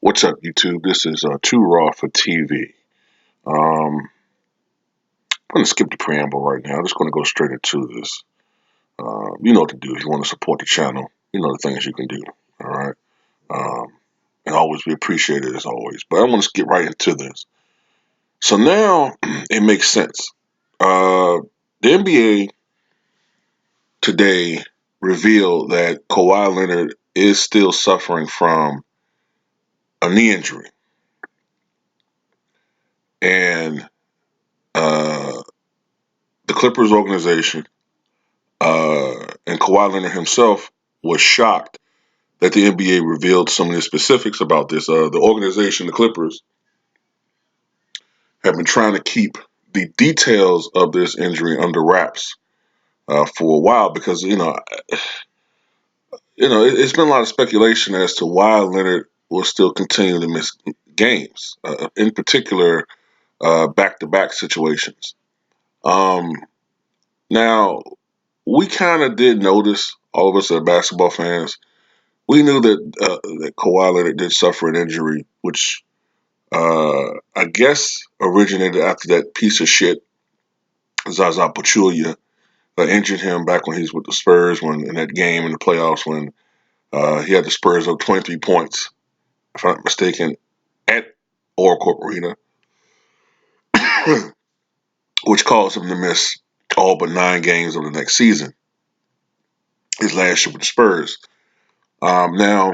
What's up, YouTube? This is Too Raw for TV. I'm going to skip the preamble right now. I'm just going to go straight into this. You know what to do if you want to support the channel. You know the things you can do. All right. Um, and always be appreciated as always. But I want to get right into this. So now it makes sense. The NBA today revealed that Kawhi Leonard is still suffering from a knee injury. And uh, the Clippers organization and Kawhi Leonard himself was shocked that the NBA revealed some of the specifics about this. The organization, the Clippers, have been trying to keep the details of this injury under wraps for a while because it's been a lot of speculation as to why Leonard will still continue to miss games, in particular back-to-back situations. Um, Now we kind of did notice, all of us that are basketball fans. We knew that Kawhi Leonard did suffer an injury, which I guess originated after that piece of shit Zaza Pachulia injured him back when he was with the Spurs when in that game in the playoffs when he had the Spurs up 23 points, if I'm not mistaken, at Oracle Arena, which caused him to miss all but 9 games of the next season, his last year with the Spurs. Now,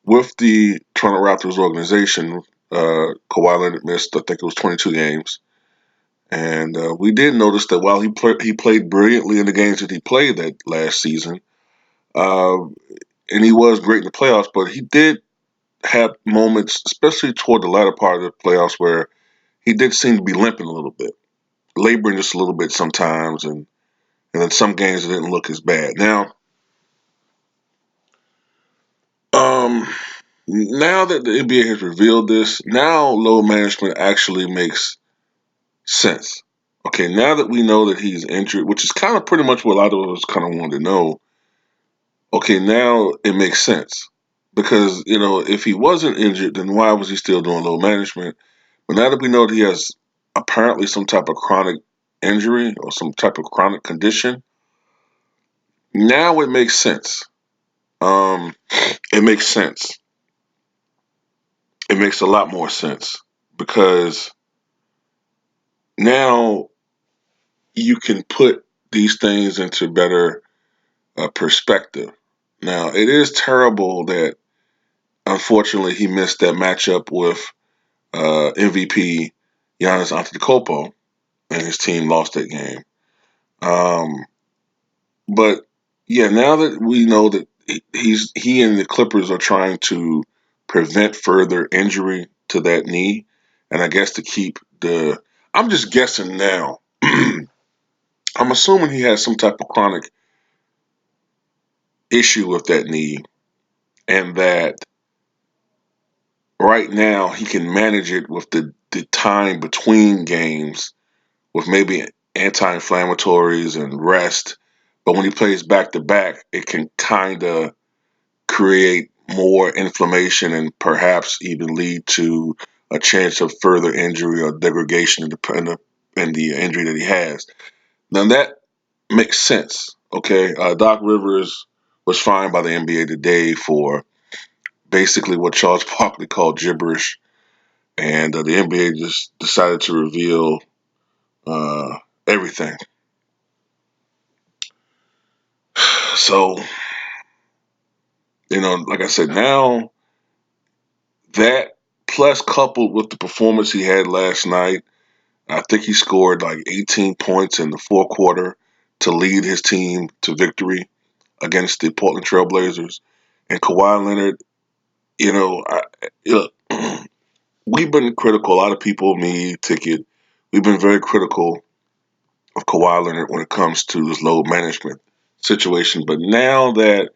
with the Toronto Raptors organization, Kawhi Leonard missed, I think it was 22 games. And we did notice that while he played brilliantly in the games that he played that last season, uh, and he was great in the playoffs, but he did have moments, especially toward the latter part of the playoffs, where he did seem to be limping a little bit, laboring just a little bit sometimes, and then some games it didn't look as bad. Um, Now that the NBA has revealed this, now load management actually makes sense. Okay, now that we know that he's injured, which is kind of pretty much what a lot of us kind of wanted to know, okay, now it makes sense. Because, if he wasn't injured, then why was he still doing load management? But now that we know that he has apparently some type of chronic injury or some type of chronic condition, now it makes sense. Um, it makes sense. It makes a lot more sense because now you can put these things into better perspective. Now, it is terrible that unfortunately he missed that matchup with MVP Giannis Antetokounmpo, and his team lost that game. Um, but yeah, now that we know that he and the Clippers are trying to prevent further injury to that knee, and I guess to keep the. I'm just guessing now. I'm assuming he has some type of chronic issue with that knee, and that right now he can manage it with the time between games with maybe anti-inflammatories and rest. But when he plays back to back, it can kind of create more inflammation and perhaps even lead to a chance of further injury or degradation in the injury that he has. Now that makes sense. Okay, Doc Rivers was fined by the NBA today for basically what Charles Barkley called gibberish, and the NBA just decided to reveal uh, everything. So, like I said, now that plus coupled with the performance he had last night, I think he scored like 18 points in the fourth quarter to lead his team to victory against the Portland Trailblazers. And Kawhi Leonard, look, we've been critical. A lot of people, me, Ticket, we've been very critical of Kawhi Leonard when it comes to this load management situation. But now that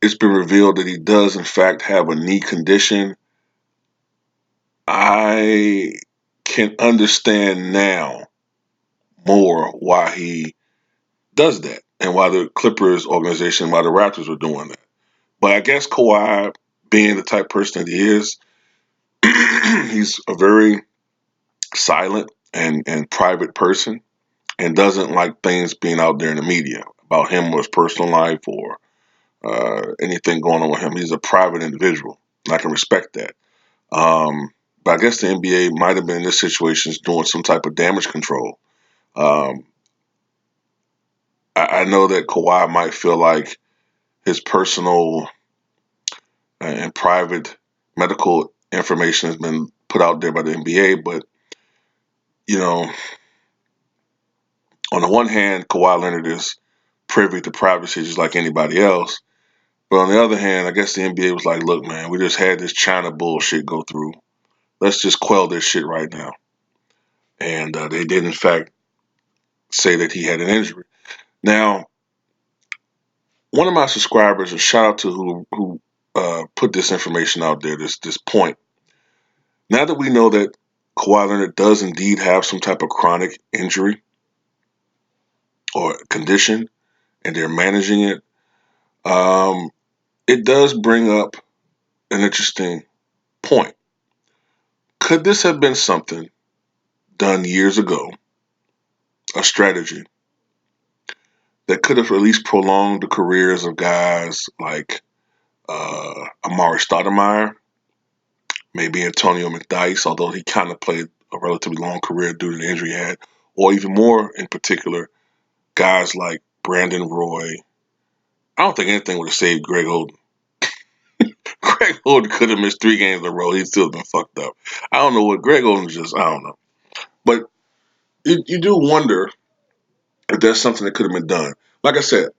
it's been revealed that he does, in fact, have a knee condition, I can understand now more why he does that and why the Clippers organization, why the Raptors were doing that. But I guess Kawhi being the type of person that he is, he's a very silent and private person and doesn't like things being out there in the media about him or his personal life or anything going on with him. He's a private individual, and I can respect that. But I guess the NBA might have been in this situation doing some type of damage control. Um, I know that Kawhi might feel like his personal and private medical information has been put out there by the NBA, but you know, on the one hand, Kawhi Leonard is privy to privacy just like anybody else. But on the other hand, I guess the NBA was like, look, man, we just had this China bullshit go through. Let's just quell this shit right now. And they did, in fact, say that he had an injury. Now, one of my subscribers, a shout out to who put this information out there, this point. Now that we know that Kawhi Leonard does indeed have some type of chronic injury or condition, and they're managing it, um, it does bring up an interesting point. Could this have been something done years ago, a strategy that could have at least prolonged the careers of guys like Amari Stoudemire, maybe Antonio McDyess, although he kind of played a relatively long career due to the injury he had, or even more in particular, guys like Brandon Roy. I don't think anything would have saved Greg Oden. Greg Oden could have missed 3 games in a row. He'd still been fucked up. I don't know what Greg Oden just, I don't know. But you do wonder if there's something that could have been done. Like I said,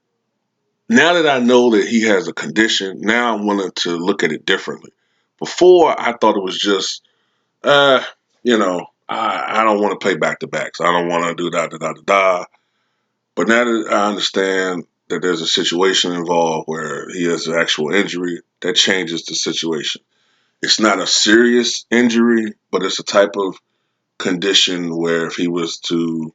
now that I know that he has a condition, now I'm willing to look at it differently. Before, I thought it was just, I don't want to play back to backs. I don't want to do da da da da da. But now that I understand that there's a situation involved where he has an actual injury, that changes the situation. It's not a serious injury, but it's a type of condition where if he was to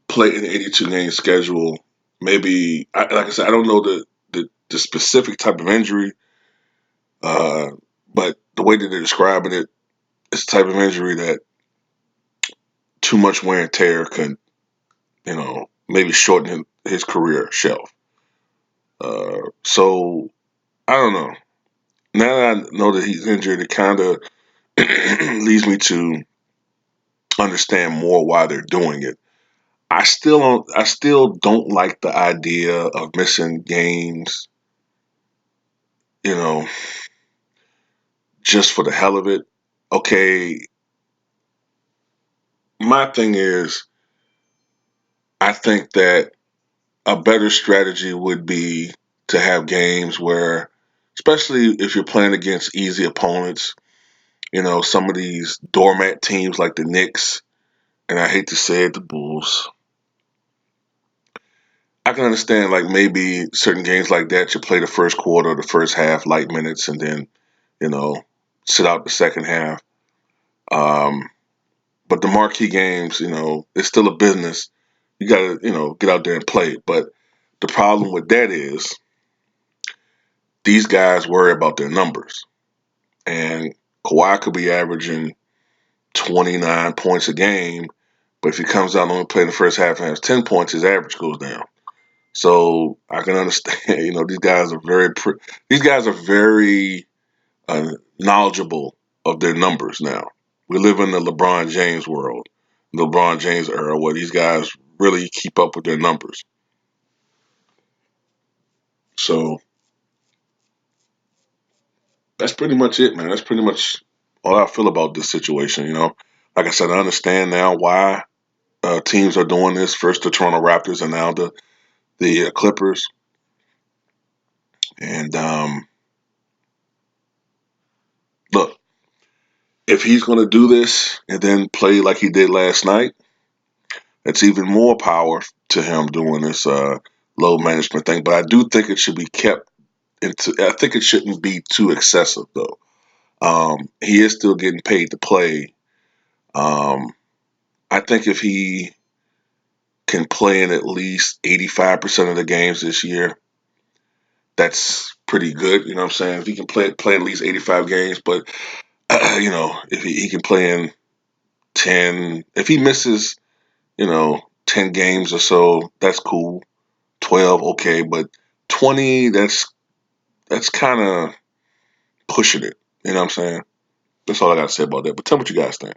play an 82 game schedule, maybe, like I said, I don't know the specific type of injury, uh, but the way that they're describing it, it's a type of injury that too much wear and tear can, maybe shorten his career shelf. So I don't know. Now that I know that he's injured, it kind of leads me to understand more why they're doing it. I still don't like the idea of missing games, you know, just for the hell of it. Okay, my thing is, I think that a better strategy would be to have games where, especially if you're playing against easy opponents, some of these doormat teams like the Knicks, and I hate to say it, the Bulls. I can understand like maybe certain games like that you play the first quarter, the first half, light minutes, and then you know sit out the second half. Um, but the marquee games, it's still a business. You got to get out there and play. But the problem with that is these guys worry about their numbers, and Kawhi could be averaging 29 points a game, but if he comes out and only playing the first half and has 10 points, his average goes down. So I can understand, these guys are very knowledgeable of their numbers now. We live in the LeBron James world, the LeBron James era, where these guys really keep up with their numbers. So that's pretty much it, man. That's pretty much all I feel about this situation. Like I said, I understand now why teams are doing this. First, the Toronto Raptors, and now the Clippers. And look, if he's going to do this and then play like he did last night, that's even more power to him doing this load management thing. But I do think it should be kept into. I think it shouldn't be too excessive though. He is still getting paid to play. Um, I think if he can play in at least 85% of the games this year, that's pretty good. You know what I'm saying? If he can play at least 85 games, but if he can play in 10, if he misses 10 games or so, that's cool. 12, okay, but 20, that's kind of pushing it. You know what I'm saying? That's all I got to say about that. But tell me what you guys think.